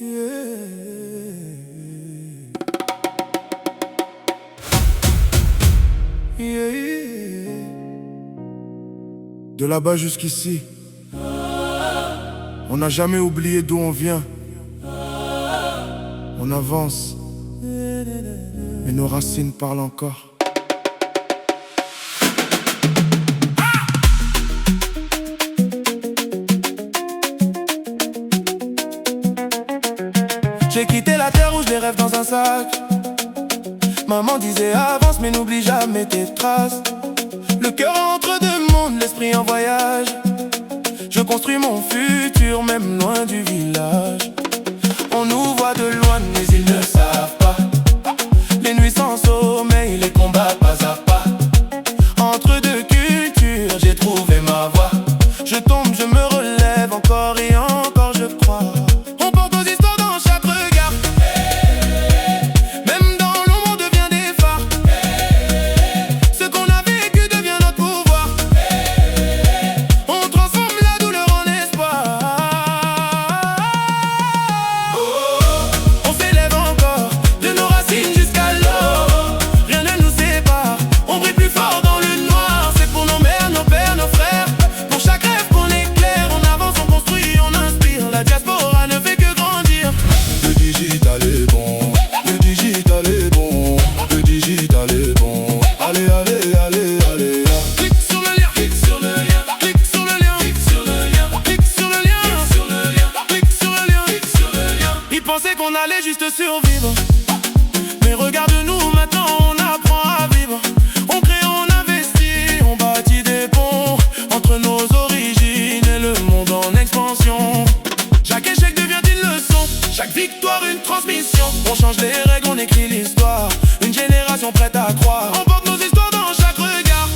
De là-bas jusqu'ici, on n'a jamais oublié d'où on vient. On avance, mais nos racines parlent encore. J'ai quitté la terre où je les rêve dans un sac. Maman disait avance mais n'oublie jamais tes traces. Le cœur entre deux mondes, l'esprit en voyage. Je construis mon futur même loin du village. On nous voit de loin mais ils ne savent pas. Les nuits sans sommeil, les combats pas à pas. Entre deux cultures, j'ai trouvé ma voie. Je tombe, je me relève encore et encore je crois. On porte nos histoires dans chaque regard. Même dans l'ombre on devient des phares. Ce qu'on a vécu devient notre pouvoir. On transforme la douleur en espoir. On s'élève encore de nos racines jusqu'à l'aube. Rien ne nous sépare, on brille plus fort dans le noir. C'est pour nos mères, nos pères, nos frères. Pour chaque rêve qu'on éclaire, on avance, on construit, on inspire. La diaspora ne fait que grandir. Le digital est bon, le digital est bon, le digital est bon. Allez, allez, allez, allez. Clique sur le lien, clique sur le lien, clique sur le lien, clique sur le lien, clique sur le lien, clique sur le lien, clique sur le lien, clique sur le lien. Ils pensaient qu'on allait juste survivre, mais regarde-nous maintenant, on apprend à vivre. On crée, on investit, on bâtit des ponts entre nos origines et le monde en expansion. Chaque échec devient une leçon, chaque victoire une transmission. On change les règles, on écrit l'histoire, une génération prête à croire. On porte nos histoires dans chaque regard.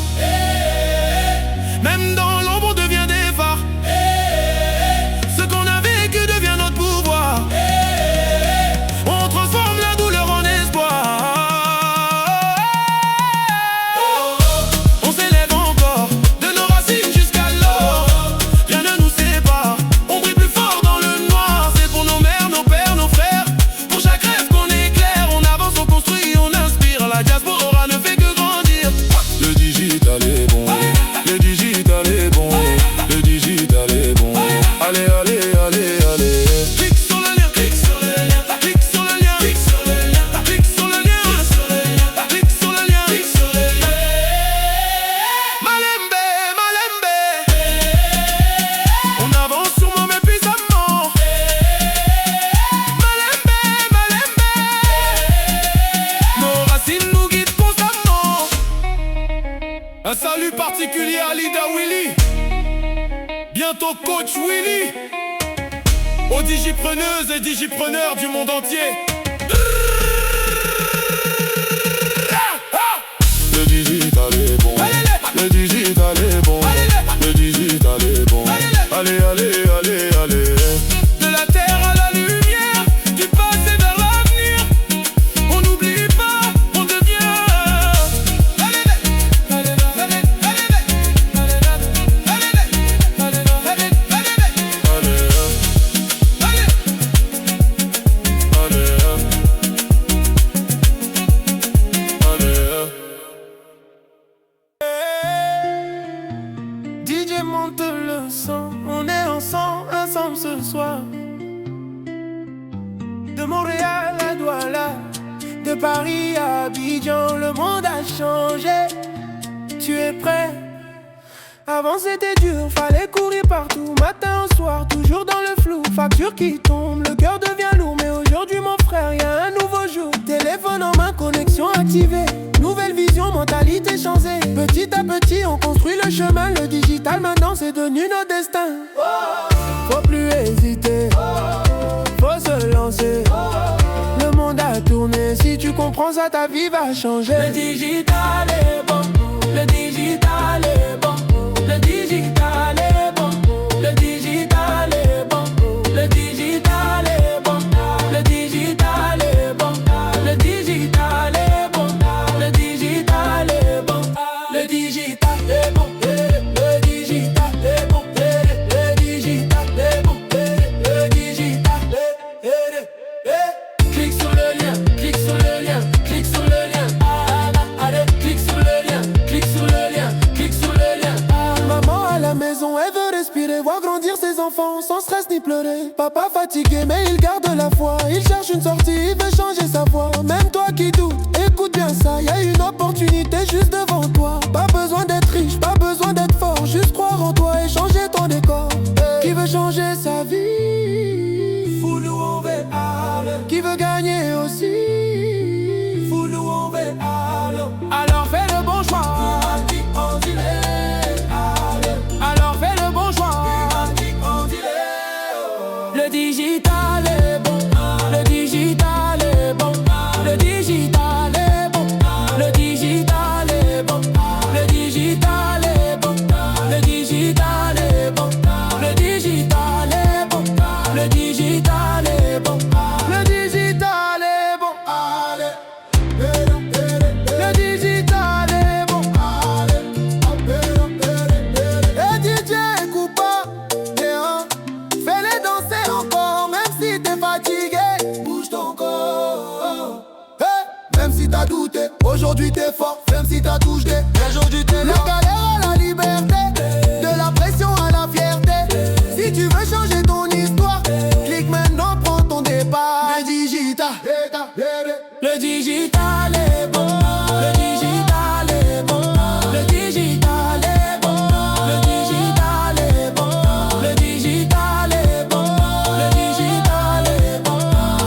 Même dans l'ombre on devient des phares. Ce qu'on a vécu devient notre pouvoir. On transforme la douleur en espoir. On s'élève encore de nos racines jusqu'à l'aube. Rien ne nous sépare, on brille plus fort dans le noir. C'est pour nos mères, nos pères, nos frères. Pour chaque rêve qu'on éclaire, on avance, on construit, on inspire. La diaspora ne fait que grandir. Le digital est bon, le digital est bon, le digital est bon. Allez, allez, allez, allez. Clique sur le lien, clique sur le lien, clique sur le lien, clique sur le lien, clique sur le lien, clique sur le lien, clique sur le lien. Malembe, Malembe. On avance sûrement mais puissamment. Malembe, Malembe. Nos racines nous guident constamment. Un salut particulier à Lida Willy. Bientôt coach Willy. Aux digipreneuses et digipreneurs du monde entier. Le digital est bon, le digital est bon, le digital est bon. Allez, allez, allez, allez. De la terre à la lumière, du passé vers l'avenir. On n'oublie pas, on devient. DJ monte le son, on est ensemble ce soir. De Montréal à Douala, de Paris à Abidjan, le monde a changé. Tu es prêt? Avant c'était dur, fallait courir partout, matin au soir, toujours dans le flou. Facture qui tombe, le cœur devient lourd, mais aujourd'hui mon frère, y'a un nouveau jour. Téléphone en main, connexion activée, nouvelle vision, mentalité changée. Petit à petit on construit le chemin, le digital maintenant c'est devenu notre destin. Faut plus hésiter, faut se lancer. Le monde a tourné, si tu comprends ça ta vie va changer. Le digital est bon, le digital est bon. Le digital est bon, le digital est bon, le digital est bon, le digital est bon, le digital est bon, le digital est bon, le digital est bon, le digital est bon, le digital est bon, le digital est bon. d'angoisse ni pleurer. Papa fatigué mais il garde la foi. Il cherche une sortie, il veut changer sa voix. Même toi qui doutes, écoute bien ça. Y a une opportunité juste devant toi. Pas besoin d'être riche, pas besoin d'être fort. Juste croire en toi et changer ton décor. Qui veut changer sa vie? Foulou on veut aller. Qui veut gagner aussi? Foulou on veut aller. Alors fais le bon choix. Alors fais le bon choix. Le digital est bon. Le digital est bon. Le digital est bon. Le digital est bon. Le digital est bon. Le digital est bon. Le digital est bon. Le digital est bon. Le digital est bon. Allez. Le digital est bon. Et DJ Koupa, fais-les danser encore, même si t'es fatigué. Bouge ton corps. Hey, même si t'as douté, aujourd'hui t'es fort. Même si t'as touché, aujourd'hui t'es là. La galère à la liberté, de la pression à la fierté. Si tu veux changer ton histoire, clique maintenant, prends ton départ. Le digital, le digital est bon. Le digital est bon. Le digital est bon. Le digital est bon. Le digital est bon. Le digital est bon.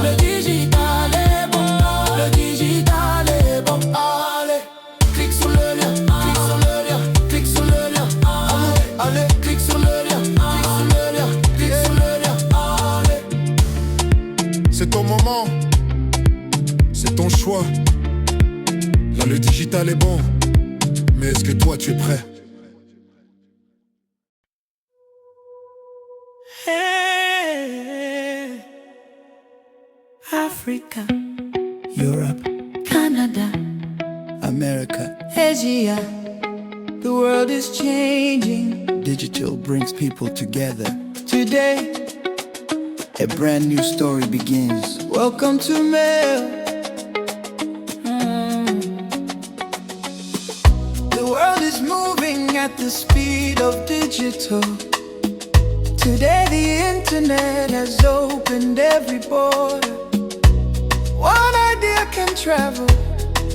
Le digital est bon. Le digital est bon. Allez, clique sur le lien. Clique sur le lien. Clique sur le lien. Allez, clique sur le lien. Clique sur le lien. Clique sur le lien. Allez. C'est ton moment, c'est ton choix. Là le digital est bon, mais est-ce que toi tu es prêt? Hey, Africa, Europe, Canada, America, Asia. The world is changing. Digital brings people together. Today, a brand new story begins. Welcome to Mail. The world is moving at the speed of digital. Today the internet has opened every border. One idea can travel,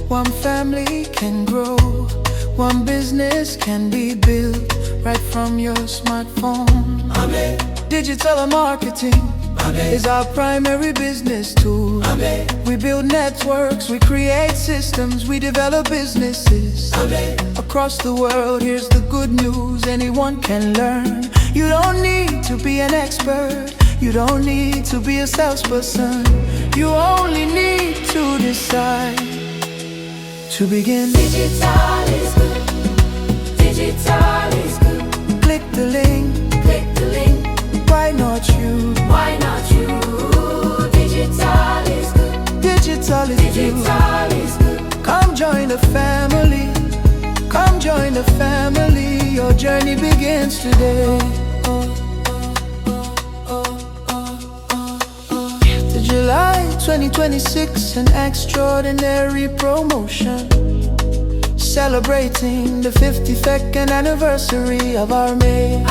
one family can grow, one business can be built right from your smartphone. Digital marketing is our primary business tool. We build networks, we create systems, we develop businesses. Across the world, here's the good news, anyone can learn. You don't need to be an expert, you don't need to be a salesperson. You only need to decide to begin. Digital is good. Digital is good. Click the link. Click the link. Why not you? Why not you? Digital is good. Digital is Digital is good. Come join the family. Come join the family. Your journey begins today. The July 2026, an extraordinary promotion, celebrating the 52nd anniversary of our May.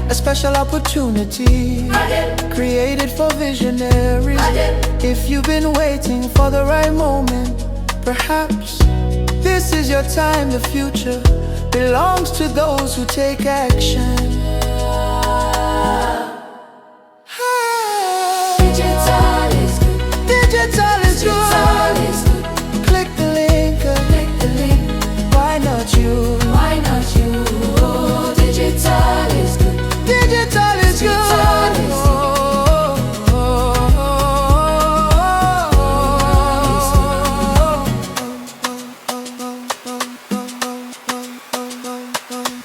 A special opportunity created for visionaries. If you've been waiting for the right moment, perhaps this is your time. The future belongs to those who take action. Digital is good. Digital is Digital good. is good. Click the link. Click the link. Why not you? Why not you? Digital is good. Digital is good. Digital is good.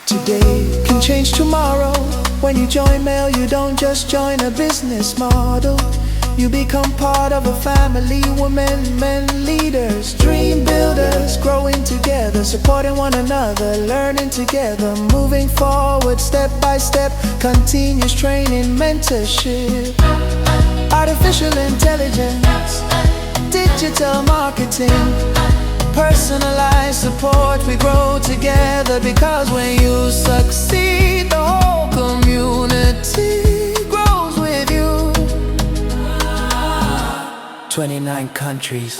Today can change tomorrow. When you join Mail, you don't just join a business model. You become part of a family, women, men, leaders, dream builders, growing together, supporting one another, learning together, moving forward step by step, continuous training, mentorship, artificial intelligence, digital marketing, personalized support. We grow together because when you succeed, the whole community grows with 29 countries,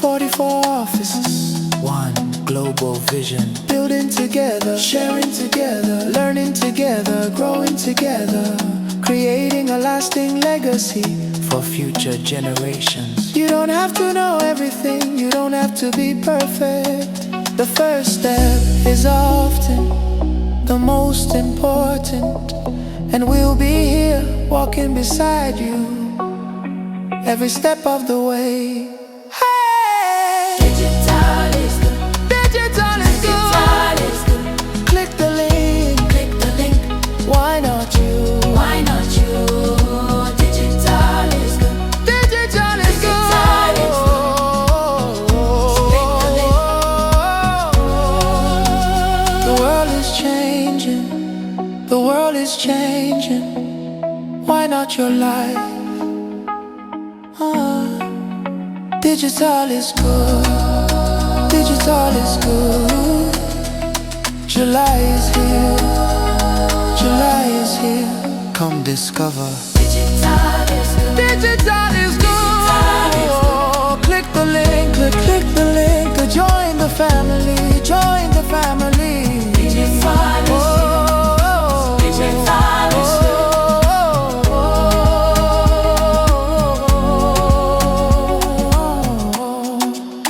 44 offices, one global vision. Building together, sharing together, learning together, growing together, creating a lasting legacy for future generations. You don't have to know everything, you don't have to be perfect. The first step is often the most important, and we'll be here walking beside you every step of the way. Hey! Digital is good. Digital is Digital good. is good. Click the link. Click the link. Why not you? Why not you? Digital is good. Digital is good. Digital is Click the link. The world is changing. The world is changing. Why not your life? Digital is good. Digital is good. July is here. July is here. Come discover. Digital is good. Digital is good. Digital is Oh, click the link. Click the link to join the family. Join the family. Digital is good. Digital is good.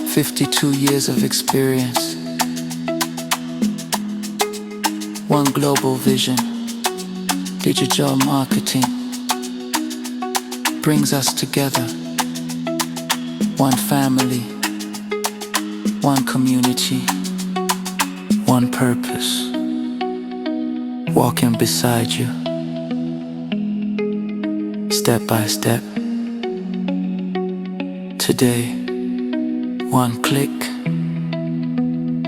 52 years of experience, one global vision. Digital marketing brings us together. One family, one community, one purpose. Walking beside you, step by step. Today, one click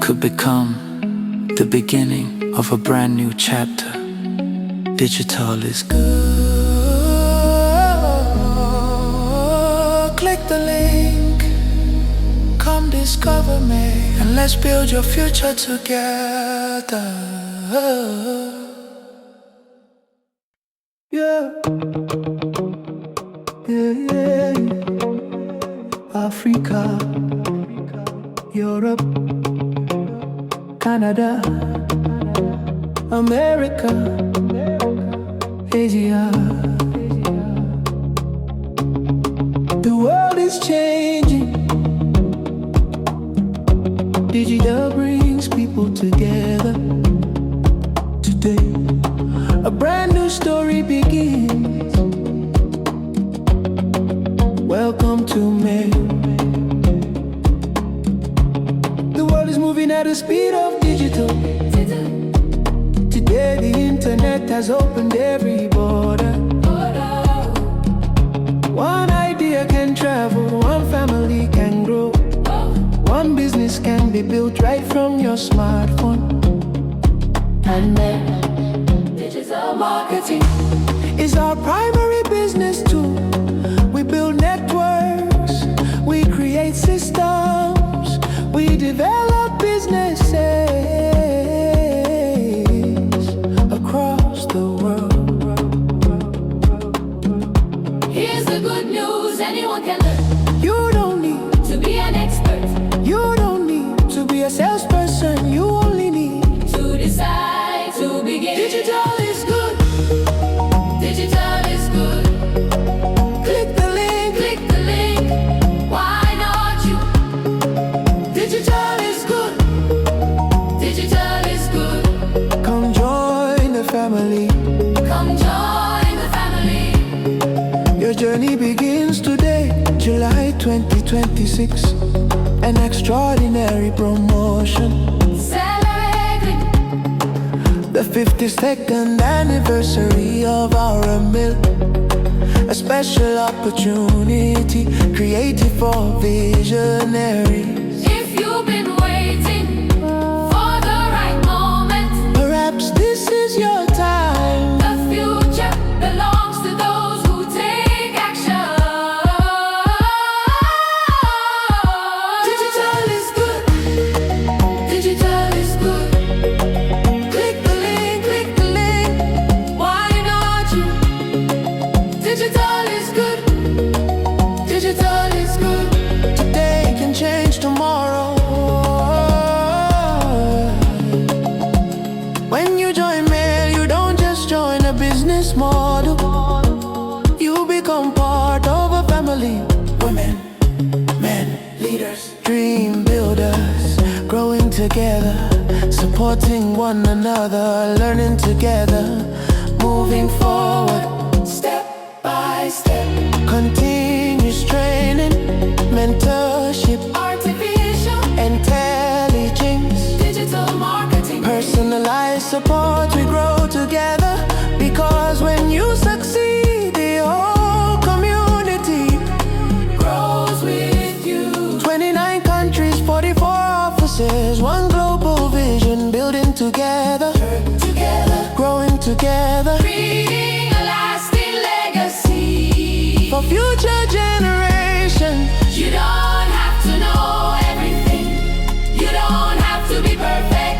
could become the beginning of a brand new chapter. Digital is good. Click the link, come discover me, and let's build your future together. Yeah. Yeah. Africa, Europe, Canada, America, Asia. The world is changing. Digital brings people together. Today, a brand new story begins. Welcome to me. The world is moving at the speed of digital. Today the internet has opened every border. One idea can travel, one family can grow, one business can be built right from your smartphone. And then Digital marketing is our primary business tool. We build networks, we create systems, we develop businesses across the world. Here's the good news, anyone can learn You don't need, to be an expert, you don't need to be a salesperson. You only need to decide to begin. digital is good. Digital is good. Click the link. Click the link. Why not you? Digital is good. Digital is good. Come join the family. Come join the family. Your journey begins today, July 2026. An extraordinary promotion. Celebrating The 52nd anniversary of our mill. A special opportunity created for visionaries. if you've been waiting for the right moment. Perhaps this is your time. The future belongs to those who take action. Digital is good. Digital is good. Click the link. Click the link. Why not you? Digital is good. together, supporting one another, learning together, moving forward, Step by step, continuous training, mentorship, artificial intelligence, digital marketing, personalized support. We grow together because when you succeed, the whole community grows with you. 29 countries, 44 offices, one global vision, building together, Together, growing together creating a lasting legacy. for future generations. You don't have to know everything. You don't have to be perfect.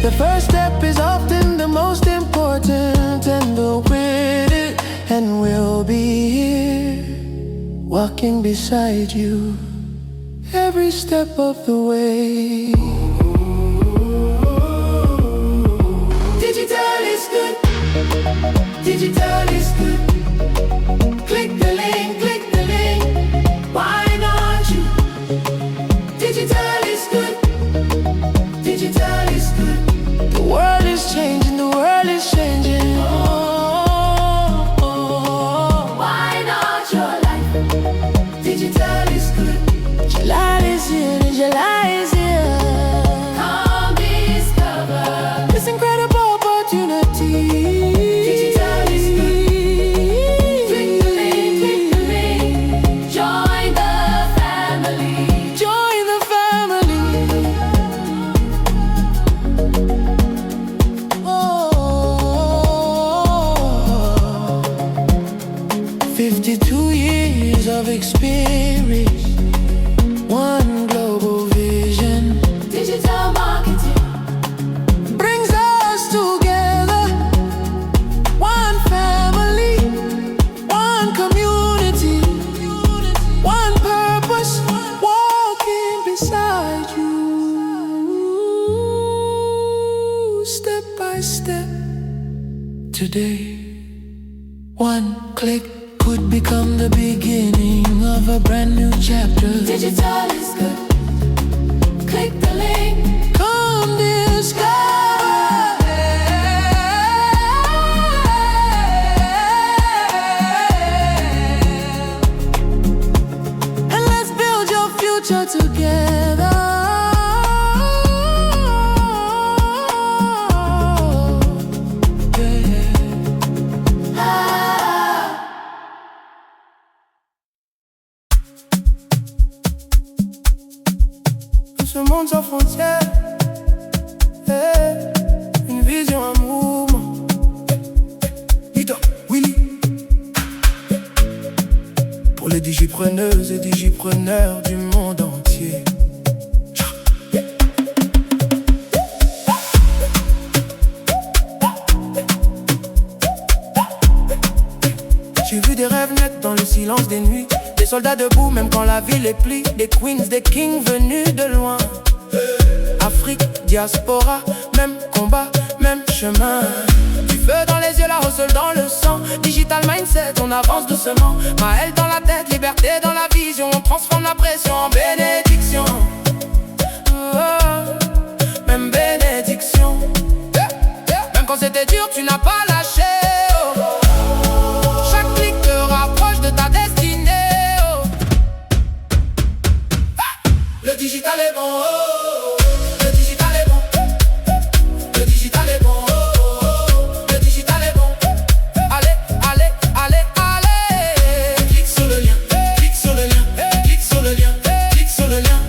The first step is often the most important, and we'll with it, and we'll be here, walking beside you every step of the way. Digital is good. Digital is good. Click the link, click the link. Why not you? Digital is good. Digital is good. The world is changing, the world is changing. Why not your life? Digital is good. July is here, July is here. Come discover. This incredible opportunity. Digital is good. Click the link, click the link. Join the family. Join the family. Oh, 52 years of experience, one global vision Digital marketing. brings us together. One family, one community, one purpose, walking beside you, step by step. Today, one click could become the beginning of a brand new chapter. Digital is good. Click the link. Come discover, and let's build your future together. Ce monde sans frontières, une vision, un mouvement. Ito, Willy. Pour les digipreneuses et digipreneurs du monde entier. J'ai vu des rêves naître dans le silence des nuits. Des soldats debout même quand la ville est plie. Des queens, des kings venus de loin. Afrique, diaspora, même combat, même chemin. Du feu dans les yeux, la hustle dans le sang. Digital mindset, on avance doucement. Maël dans la tête, liberté dans la vision. On transforme la pression en bénédiction. Même bénédiction. Même quand c'était dur, tu n'as pas lâché. Chaque clic te rapproche de ta destinée. Le digital est bon. Le digital est bon. Le digital est bon. Le digital est bon. Allez, allez, allez, allez. Clique sur le lien. Clique sur le lien. Clique sur le lien. Clique sur le lien.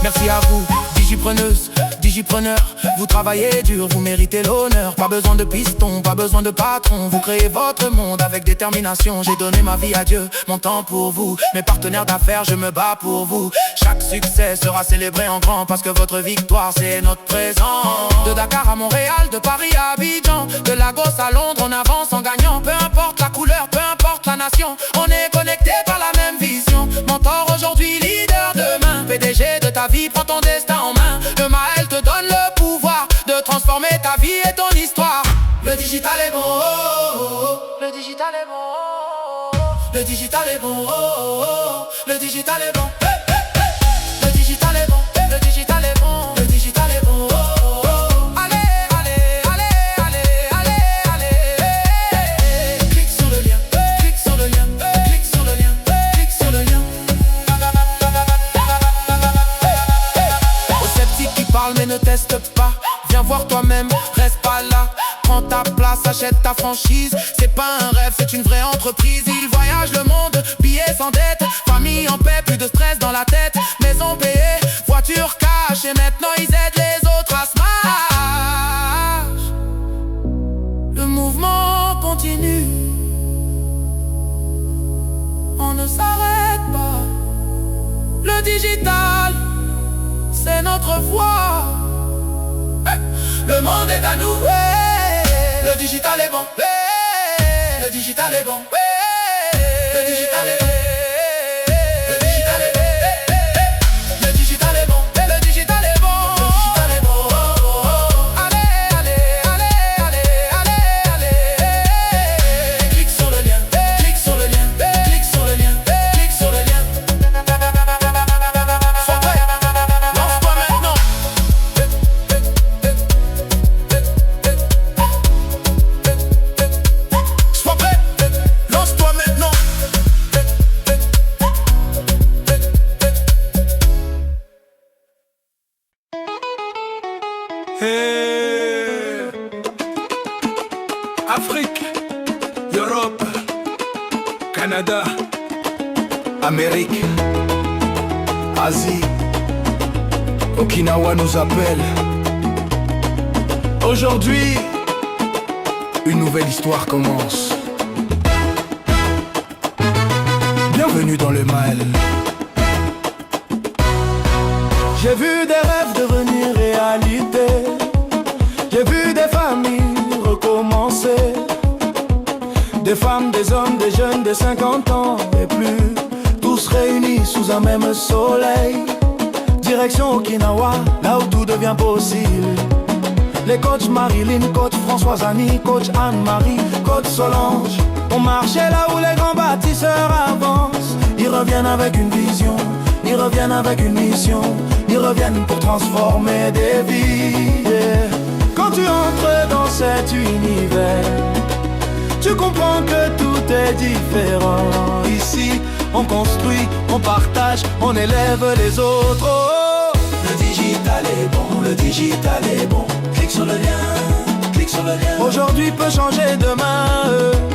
Merci à vous, digipreneuses, digipreneurs. Vous travaillez dur, vous méritez l'honneur. Pas besoin de piston, pas besoin de patron. Vous créez votre monde avec détermination. J'ai donné ma vie à Dieu, mon temps pour vous. Mes partenaires d'affaires, je me bats pour vous. Chaque succès sera célébré en grand, parce que votre victoire c'est notre présent. De Dakar à Montréal, de Paris à Abidjan, de Lagos à Londres, on avance en gagnant. Peu importe la couleur, peu importe la nation, on est connecté par la même vision. Mentor aujourd'hui, leader demain. PDG de ta vie, prends ton destin en main. Le Maël te donne le pouvoir de transformer ta vie et ton histoire. Le digital est bon. Le digital est bon. Le digital est bon. Le digital est bon. Le digital franchise. C'est pas un rêve, c'est une vraie entreprise. Ils voyagent le monde, billets sans dette. Famille en paix, plus de stress dans la tête. Maison payée, voiture cash. Et maintenant ils aident les autres à smash. Le mouvement continue. On ne s'arrête pas. Le digital, c'est notre voie. Le monde est à nous. Le digital est bon. Le digital est bon. Le digital est bon. Le digital est bon. Le digital est bon. Le digital est bon. Le digital est bon. Allez, allez, allez, allez, allez, allez. Clique sur le lien. Clique sur le lien. Clique sur le lien. Clique sur le lien. Sois prêt. Lance-toi maintenant. Sois prêt. Lance-toi maintenant. Hey. Afrique, Europe, Canada, Amérique, Asie, Okinawa nous appelle. Aujourd'hui, une nouvelle histoire commence. Bienvenue dans le mal. J'ai vu des rêves devenir réalité. J'ai vu des familles recommencer. Des femmes, des hommes, des jeunes de 50 ans et plus, tous réunis sous un même soleil. Direction Okinawa, là où tout devient possible. Les coachs Marilyn, coach Françoise Annie, coach Anne-Marie, coach Solange ont marché là où les grands bâtisseurs avancent. Ils reviennent avec une vision, ils reviennent avec une mission. Ils reviennent pour transformer des vies. Yeah. Quand tu entres dans cet univers, tu comprends que tout est différent. Ici, on construit, on partage, on élève les autres. Oh. Le digital est bon, le digital est bon. Clique sur le lien, clique sur le lien. Aujourd'hui peut changer demain.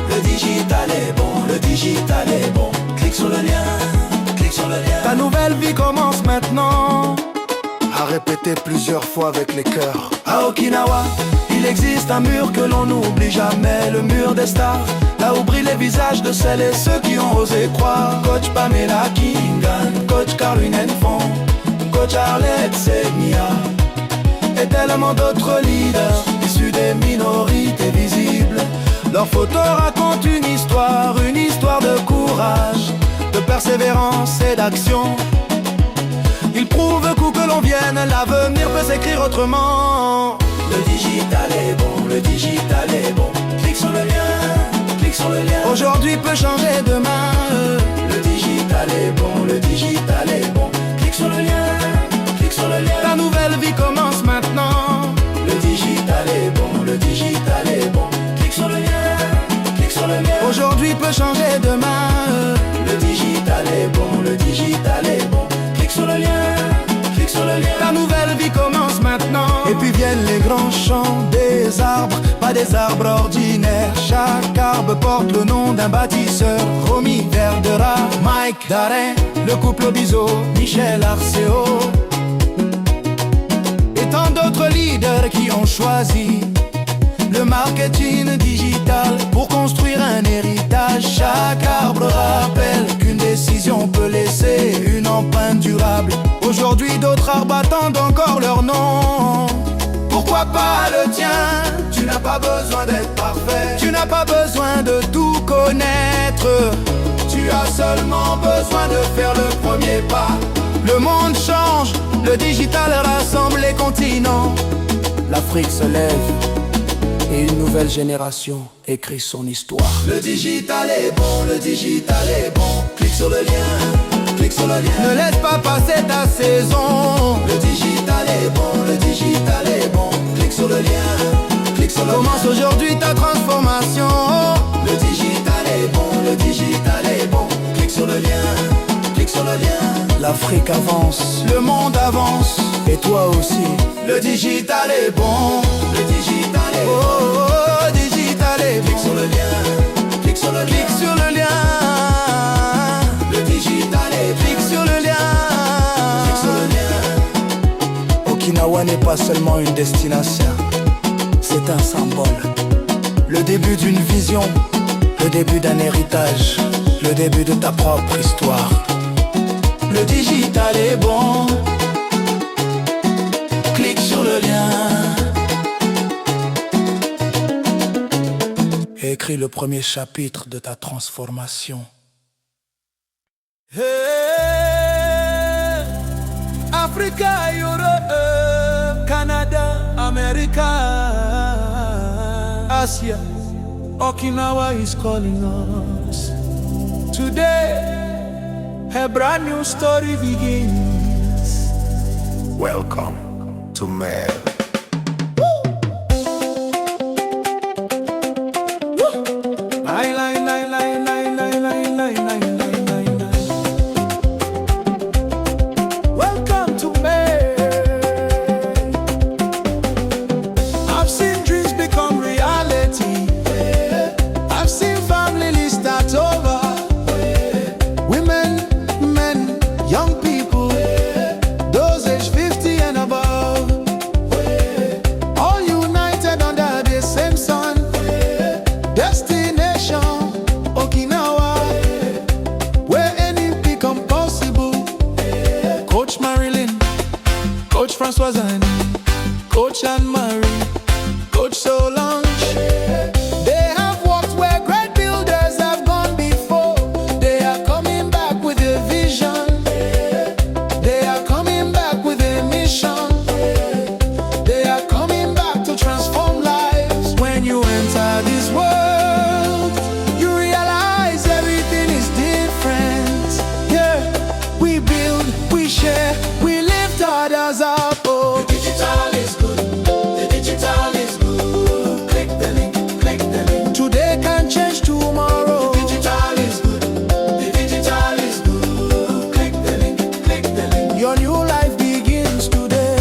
Le digital est bon, le digital est bon. Clique sur le lien, clique sur le lien. Ta nouvelle vie commence maintenant. À répéter plusieurs fois avec les cœurs. À Okinawa, il existe un mur que l'on n'oublie jamais, le mur des stars. Là où brillent les visages de celles et ceux qui ont osé croire. Coach Pamela Kingan, coach Caroline Enfant, coach Arlette Segnia et tellement d'autres leaders issus des minorités visibles. Leurs photos racontent une histoire de courage, de persévérance et d'action. Ils prouvent qu'où que l'on vienne, l'avenir peut s'écrire autrement. Le digital est bon, le digital est bon. Clique sur le lien, clique sur le lien. Aujourd'hui peut changer demain. Le digital est bon, le digital est bon. Clique sur le lien, clique sur le lien. Ta nouvelle vie commence maintenant. Le digital est bon, le digital est bon. Clique sur le lien, clique sur le lien. Aujourd'hui peut changer demain. Le digital est bon, le digital est bon. Clique sur le lien, clique sur le lien. Ta nouvelle vie commence maintenant. Et puis viennent les grands champs des arbres, pas des arbres ordinaires. Chaque arbre porte le nom d'un bâtisseur. Romy Verdera, Mike Darin, le couple Obizo, Michel Arceo et tant d'autres leaders qui ont choisi le marketing digital pour construire un héritage. Chaque arbre rappelle qu'une décision peut laisser une empreinte durable. Aujourd'hui d'autres arbres attendent encore leur nom. Pourquoi pas le tien? Tu n'as pas besoin d'être parfait, tu n'as pas besoin de tout connaître. Tu as seulement besoin de faire le premier pas. Le monde change, le digital rassemble les continents. L'Afrique se lève et une nouvelle génération écrit son histoire. Le digital est bon, le digital est bon. Clique sur le lien, clique sur le lien. Ne laisse pas passer ta saison. Le digital est bon, le digital est bon. Clique sur le lien, clique sur le lien. Commence aujourd'hui ta transformation. Le digital est bon, le digital est bon. Clique sur le lien, clique sur le lien. L'Afrique avance, le monde avance, et toi aussi. Le digital est bon, le digital est bon. Oh, digital est est bon. Clique sur le lien, clique sur le lien. Clique sur le lien. Le digital est bon. Clique sur le lien. Clique sur le lien. Okinawa n'est pas seulement une destination, c'est un symbole. Le début d'une vision, le début d'un héritage, le début de ta propre histoire. Le digital est bon. Clique sur le lien. Et écris le premier chapitre de ta transformation. Hey, Africa, Europe, Canada, America, Asia, Okinawa is calling us. Today, a brand new story begins. Welcome to Mel. Welcome to me. I've seen dreams become reality. I've seen families start over. Women, men, young people, those aged 50 and above, all united under the same sun. Destination Okinawa, where anything become possible. Coach Marilyn, Coach Françoise Annie, Coach Anne-Marie, Coach Solange. They have walked where great builders have gone before. They are coming back with a vision. They are coming back with a mission. They are coming back to transform lives. When you enter this world, you realize everything is different. Yeah, we build, we share, we lift others up. Oh, The digital is good. The digital is good. Click the link, click the link. today can change tomorrow. The digital is good. The digital is good. Click the link, click the link. Your new life begins today.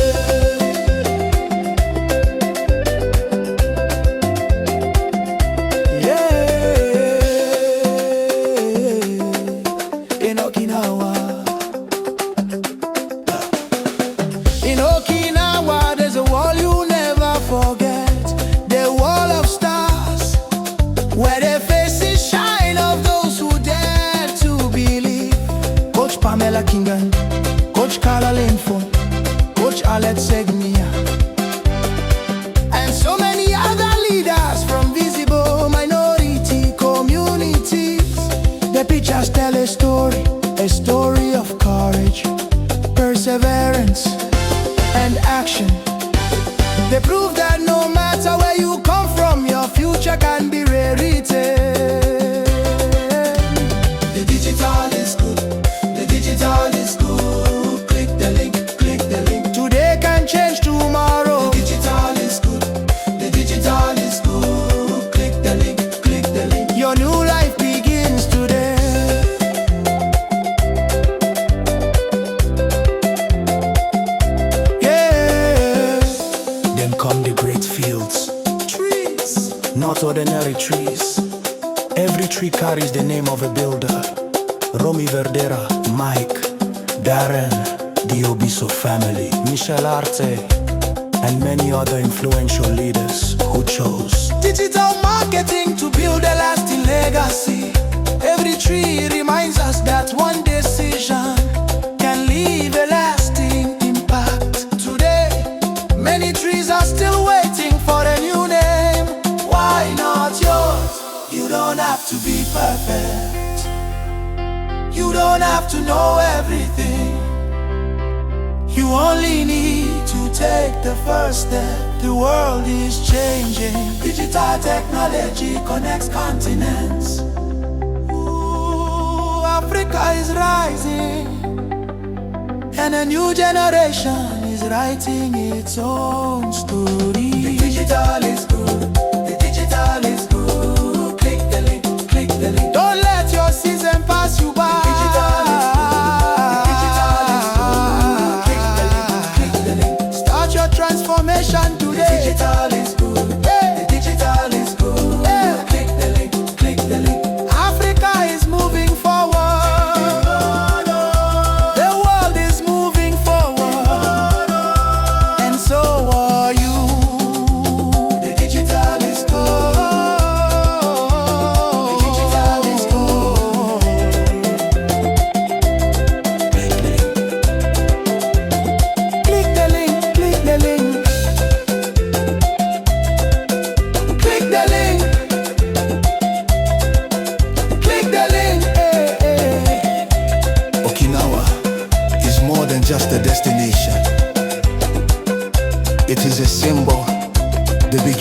Yeah, in Okinawa. In Okinawa, there's a wall you never forget. The wall of stars, where the faces shine of those who dare to believe. Coach Pamela Kingan, Coach Carla Linford, Coach Alet Segmia, and so many other leaders from visible minority communities. The pictures tell a story of courage, perseverance, and action. They prove that no matter where you come from, your future can be rewritten. The digital is good. The digital is good. Click the link, click the link. Today can change tomorrow. The digital is good. The digital is good. Click the link, click the link. Your new life begins today. Yeah, Then come the great fields, trees. not ordinary trees. Every tree carries the name of a builder. Romy Verdera, Mike, Darren, the Obiso family, Michel Arte, and many other influential leaders who chose Digital marketing to build a lasting legacy. Every tree reminds us that one decision can leave a lasting impact. Today, many trees are still waiting for a new name. Why not yours? You don't have to be perfect. You don't have to know everything. You only need to take the first step. The world is changing. Digital technology connects continents. Ooh, Africa is rising, and a new generation is writing its own story. The digital is good. The digital is good. Click the link, click the link. Don't let your season pass you by. The digital is good. The digital is good. Click the link, click the link. Start your transformation The today. digital is good. Hey. The digital is good. Yeah.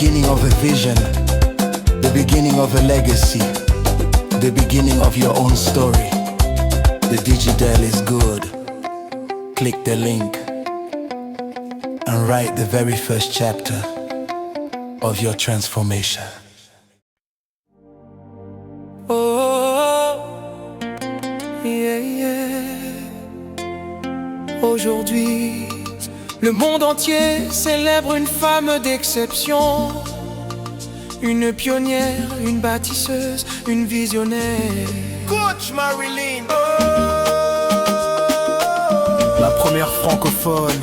beginning of a vision, the beginning of a legacy, the beginning of your own story. The digital is good. Click the link and write the very first chapter of your transformation. Oh, yeah, yeah. Aujourd'hui, le monde entier célèbre une femme d'exception. Une pionnière, une bâtisseuse, une visionnaire. Coach Marilyn. La première francophone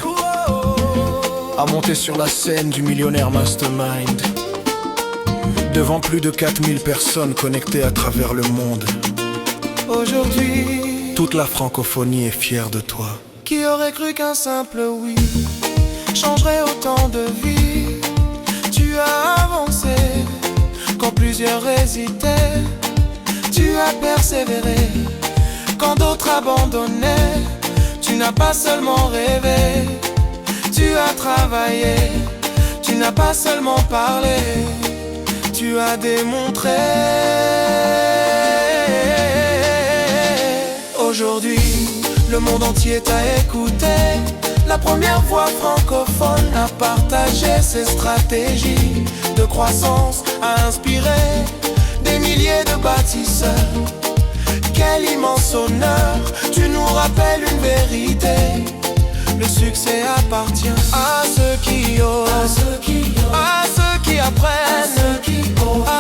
à monter sur la scène du Millionnaire Mastermind, devant plus de 4000 personnes connectées à travers le monde. Aujourd'hui, toute la francophonie est fière de toi. Qui aurait cru qu'un simple oui changerait autant de vies? Tu as avancé quand plusieurs hésitaient. Tu as persévéré quand d'autres abandonnaient. Tu n'as pas seulement rêvé, tu as travaillé. Tu n'as pas seulement parlé, tu as démontré. Aujourd'hui, le monde entier t'a écouté. La première voix francophone a partagé ses stratégies de croissance, a inspiré des milliers de bâtisseurs. Quel immense honneur, tu nous rappelles une vérité. Le succès appartient à ceux qui osent, à ceux qui apprennent, à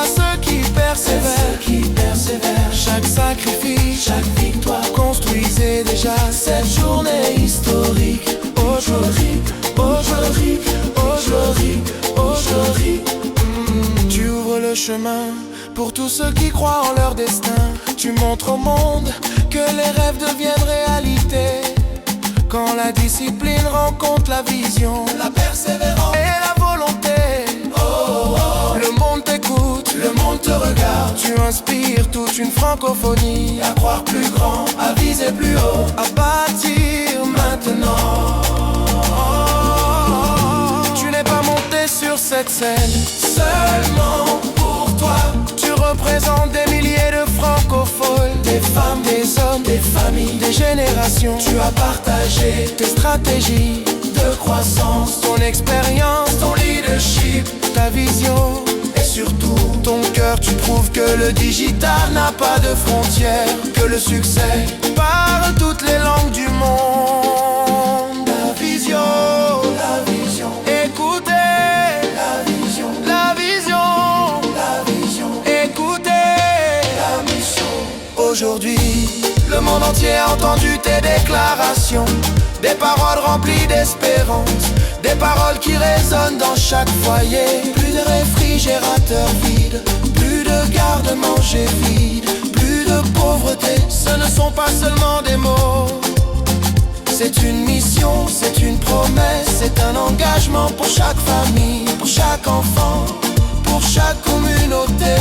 ceux qui persévèrent. Chaque sacrifice, chaque victoire construisait déjà cette journée historique. Aujourd'hui, tu ouvres le chemin pour tous ceux qui croient en leur destin. Tu montres au monde que les rêves deviennent réalité quand la discipline rencontre la vision, la persévérance et la volonté. Le monde t'écoute, le monde te regarde. Tu inspires toute une francophonie à croire plus grand, à viser plus haut, à bâtir maintenant. Tu n'es pas monté sur cette scène seulement pour toi. Tu représentes des milliers de francophones, des femmes, des hommes, des familles, des générations. Tu as partagé tes stratégies de croissance, ton expérience, ton leadership, ta vision et surtout ton cœur. Tu prouves que le digital n'a pas de frontières, que le succès parle toutes les langues du monde. La vision, écoutez. Aujourd'hui, le monde entier a entendu tes déclarations. Des paroles remplies d'espérance, des paroles qui résonnent dans chaque foyer. Plus de réfrigérateurs vides, plus de garde-manger vides, plus de pauvreté. Ce ne sont pas seulement des mots, c'est une mission, c'est une promesse, c'est un engagement pour chaque famille, pour chaque enfant, pour chaque communauté,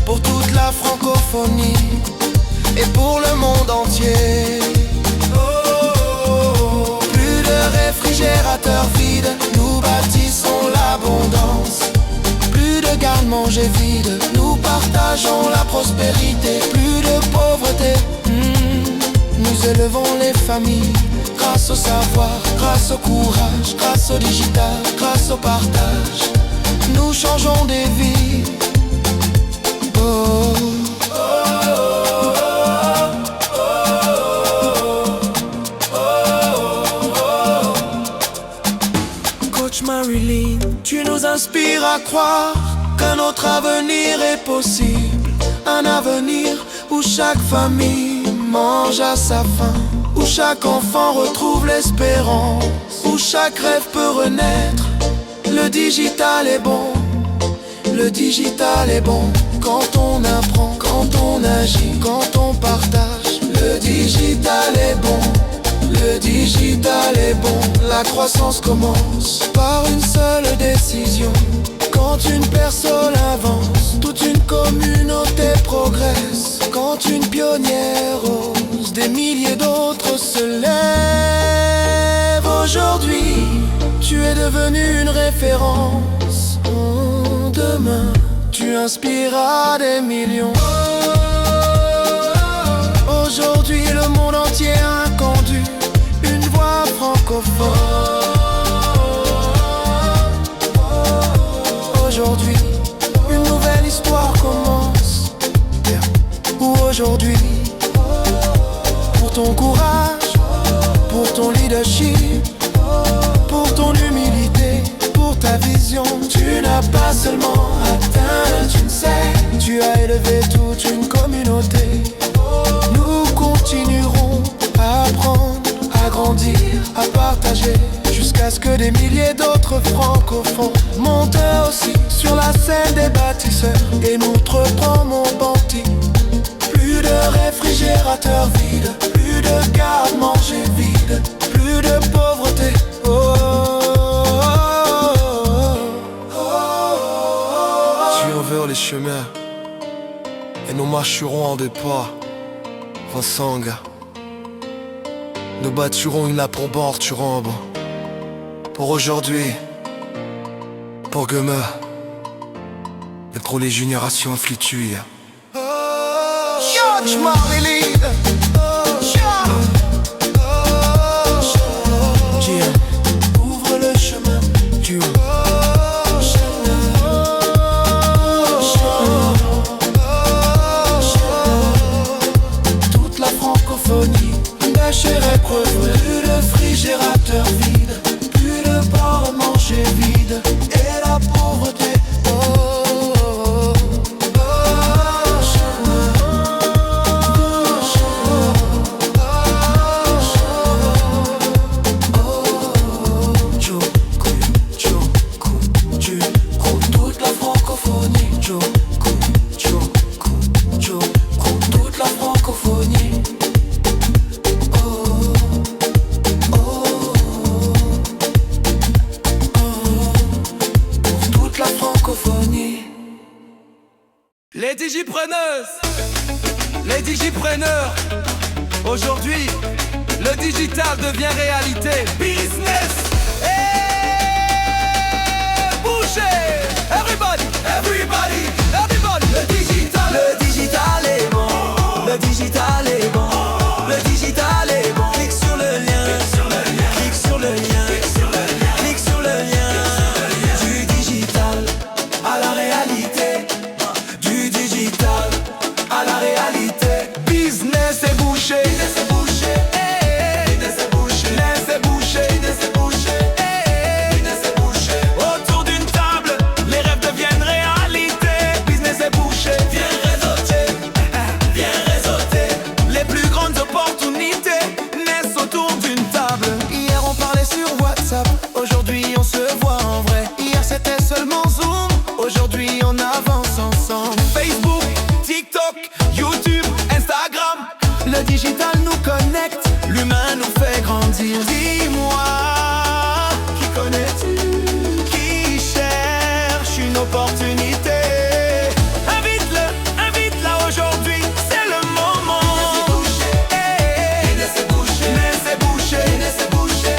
pour toute la francophonie et pour le monde entier. Plus de réfrigérateurs vides, nous bâtissons l'abondance. Plus de garde-manger vides, nous partageons la prospérité. Plus de pauvreté, nous élevons les familles. Grâce au savoir, grâce au courage, grâce au digital, grâce au partage, nous changeons des vies. Coach Marilyn, tu nous inspires à croire qu'un autre avenir est possible. Un avenir où chaque famille mange à sa faim, où chaque enfant retrouve l'espérance, où chaque rêve peut renaître. Le digital est bon, le digital est bon. Quand on apprend, quand on agit, quand on partage. Le digital est bon, le digital est bon. La croissance commence par une seule décision. Quand une personne avance, toute une communauté progresse. Quand une pionnière ose, des milliers d'autres se lèvent. Aujourd'hui, tu es devenue une référence. Demain, tu inspireras des millions. Aujourd'hui, le monde entier a entendu une voix francophone. Aujourd'hui, une nouvelle histoire commence. Ou aujourd'hui, pour ton courage, pour ton leadership, pour ton humilité, pour ta vision. Tu n'as pas seulement atteint une scène, tu as élevé toute une communauté. Nous continuerons à apprendre, à grandir, à partager, jusqu'à ce que des milliers d'autres francophones montent aussi sur la scène des bâtisseurs et n'entreprend mon bâti. Plus de réfrigérateurs vides, plus de garde-manger vides, plus de pauvreté. Oh, oh, oh, oh. Tu ouvres les chemins et nous marcherons en deux pas. Ensemble, nous bâtirons une nappe pour Borturombe. Pour aujourd'hui, pour demain et pour les générations futures. George Marley, ouvre le chemin, tu toute la francophonie, la chère épreuve. Plus de frigérateur vide, plus de bar à manger vide, et la pauvreté. Les digipreneuses, les digipreneurs, aujourd'hui, le digital devient réalité. Business et bouger. Everybody, everybody, everybody. Le digital est bon. Le digital est bon. Le digital est bon. Clique sur le lien. Clique sur le lien. Clique sur le lien. Du digital à la réalité. Du digital à la réalité. Business et boucher. Business et boucher. Business et boucher. Business et boucher. Business et boucher. Business et boucher. Autour d'une table, les rêves deviennent réalité. Business et boucher. Viens réseauter. Viens réseauter. Les plus grandes opportunités naissent autour d'une table. Hier on parlait sur WhatsApp, aujourd'hui on se voit en vrai. Hier c'était seulement Zoom, aujourd'hui on avance ensemble. Facebook, TikTok, YouTube, Instagram. Le digital nous connecte, L'humain nous fait grandir. dis-moi, qui connais-tu? Qui cherche une opportunité? Invite-la aujourd'hui, c'est le moment. Business et boucher. Business et boucher. Business et boucher.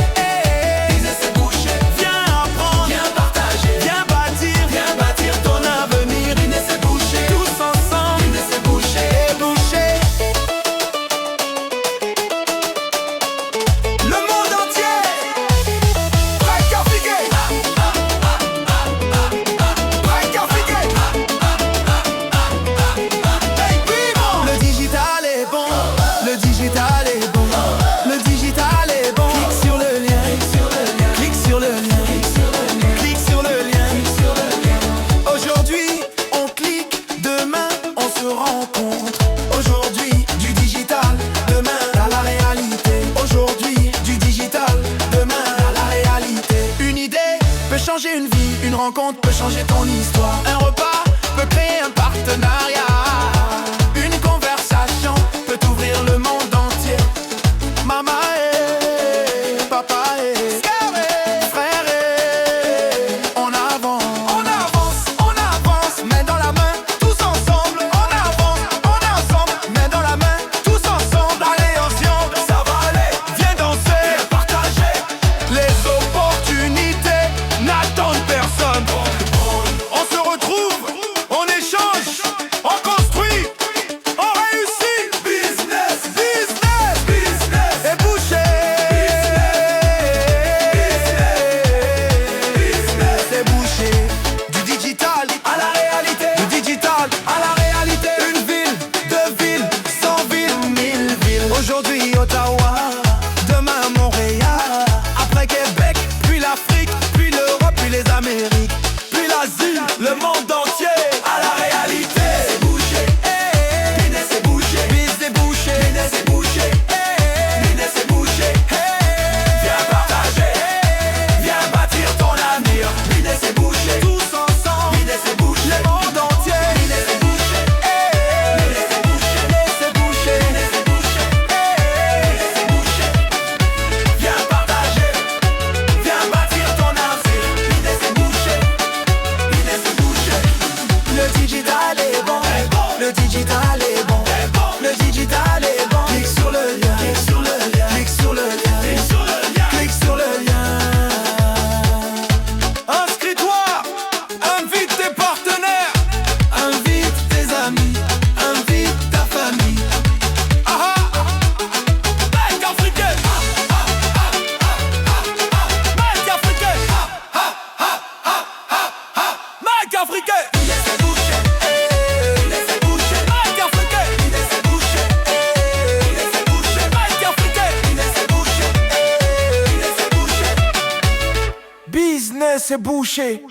Business et boucher. Viens apprendre, Viens partager, viens bâtir ton avenir. business et boucher. Tous ensemble, Business et boucher. et boucher. Le monde entier, prêt à figuer. Prêt à figuer. Hey, vivons. Le digital est bon, le digital est bon, le digital est bon. Clique sur le lien, clique sur le lien, clique sur le lien. Aujourd'hui, on clique, demain, on se rencontre. Aujourd'hui, du digital, demain, à la réalité. Aujourd'hui, du digital, demain, à la réalité. Une idée peut changer une vie, une rencontre peut changer ton histoire. Un repas peut créer un partenariat. Une conversation peut ouvrir le monde entier. Maman et papa et frère et on avance, main dans la main, tous ensemble. On avance, main dans la main, tous ensemble. Allez, ensemble, ça va aller. Viens danser, partager. Les opportunités n'attendent personne. c'est bouché.